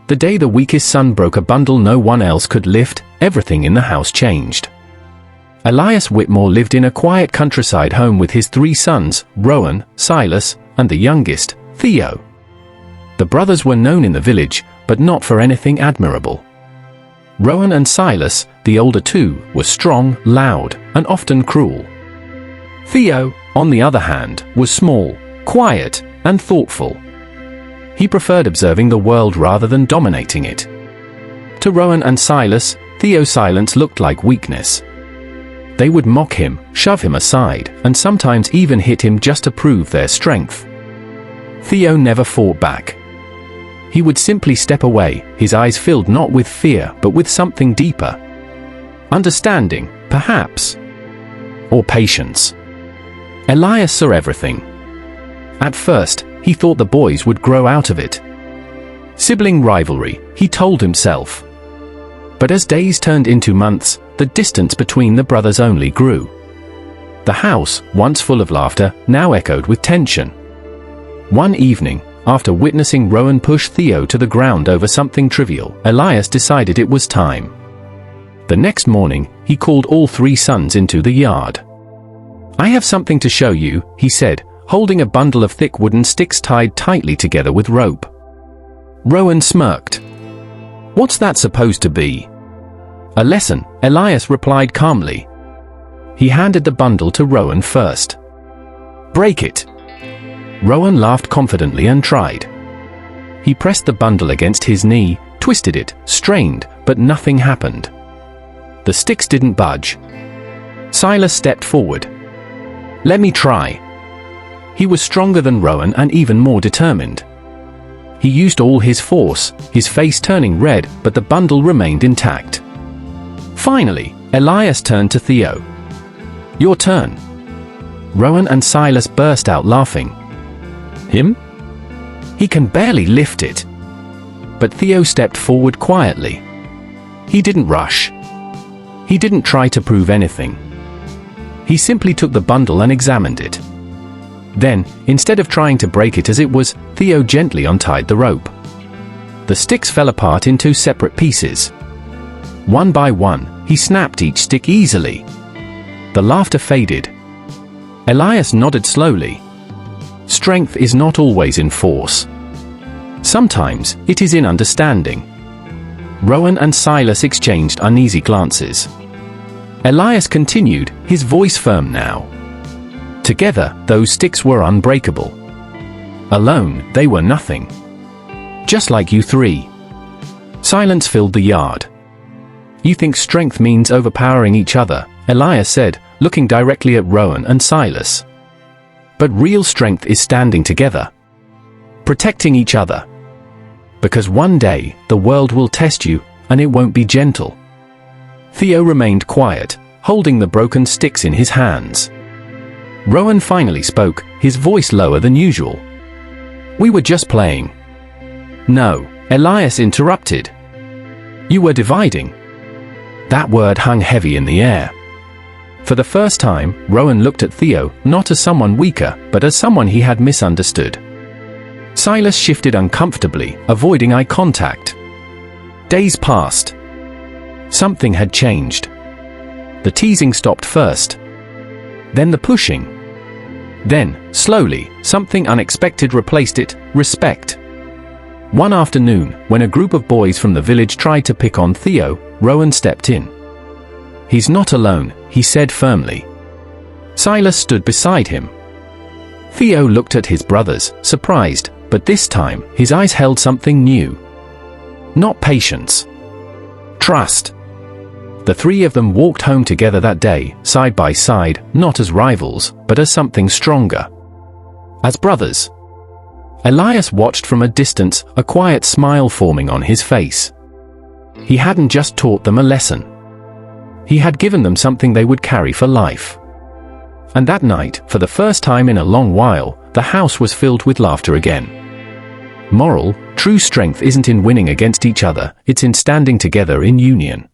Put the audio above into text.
The day the weakest son broke a bundle no one else could lift, everything in the house changed. Elias Whitmore lived in a quiet countryside home with his 3 sons, Rowan, Silas, and the youngest, Theo. The brothers were known in the village, but not for anything admirable. Rowan and Silas, the older 2, were strong, loud, and often cruel. Theo, on the other hand, was small, quiet, and thoughtful. He preferred observing the world rather than dominating it. To Rowan and Silas, Theo's silence looked like weakness. They would mock him, shove him aside, and sometimes even hit him just to prove their strength. Theo never fought back. He would simply step away, his eyes filled not with fear but with something deeper. Understanding, perhaps. Or patience. Elias saw everything. At first, he thought the boys would grow out of it. Sibling rivalry, he told himself. But as days turned into months, the distance between the brothers only grew. The house, once full of laughter, now echoed with tension. One evening, after witnessing Rowan push Theo to the ground over something trivial, Elias decided it was time. The next morning, he called all 3 sons into the yard. "I have something to show you," he said, holding a bundle of thick wooden sticks tied tightly together with rope. Rowan smirked. "What's that supposed to be?" "A lesson," Elias replied calmly. He handed the bundle to Rowan first. "Break it." Rowan laughed confidently and tried. He pressed the bundle against his knee, twisted it, strained, but nothing happened. The sticks didn't budge. Silas stepped forward. "Let me try." He was stronger than Rowan and even more determined. He used all his force, his face turning red, but the bundle remained intact. Finally, Elias turned to Theo. "Your turn." Rowan and Silas burst out laughing. "Him? He can barely lift it." But Theo stepped forward quietly. He didn't rush. He didn't try to prove anything. He simply took the bundle and examined it. Then, instead of trying to break it as it was, Theo gently untied the rope. The sticks fell apart into separate pieces. One by one, he snapped each stick easily. The laughter faded. Elias nodded slowly. Strength is not always in force. Sometimes, it is in understanding. Rowan and Silas exchanged uneasy glances. Elias continued, his voice firm now. Together, those sticks were unbreakable. Alone, they were nothing. Just like you 3. Silence filled the yard. "You think strength means overpowering each other," Elias said, looking directly at Rowan and Silas. "But real strength is standing together. Protecting each other. Because one day, the world will test you, and it won't be gentle." Theo remained quiet, holding the broken sticks in his hands. Rowan finally spoke, his voice lower than usual. "We were just playing." "No," Elias interrupted. "You were dividing." That word hung heavy in the air. For the first time, Rowan looked at Theo, not as someone weaker, but as someone he had misunderstood. Silas shifted uncomfortably, avoiding eye contact. Days passed. Something had changed. The teasing stopped first. Then the pushing. Then, slowly, something unexpected replaced it: respect. One afternoon, when a group of boys from the village tried to pick on Theo, Rowan stepped in. "He's not alone," he said firmly. Silas stood beside him. Theo looked at his brothers, surprised, but this time, his eyes held something new. Not patience. Trust. The 3 of them walked home together that day, side by side, not as rivals, but as something stronger. As brothers. Elias watched from a distance, a quiet smile forming on his face. He hadn't just taught them a lesson. He had given them something they would carry for life. And that night, for the first time in a long while, the house was filled with laughter again. Moral: true strength isn't in winning against each other, it's in standing together in union.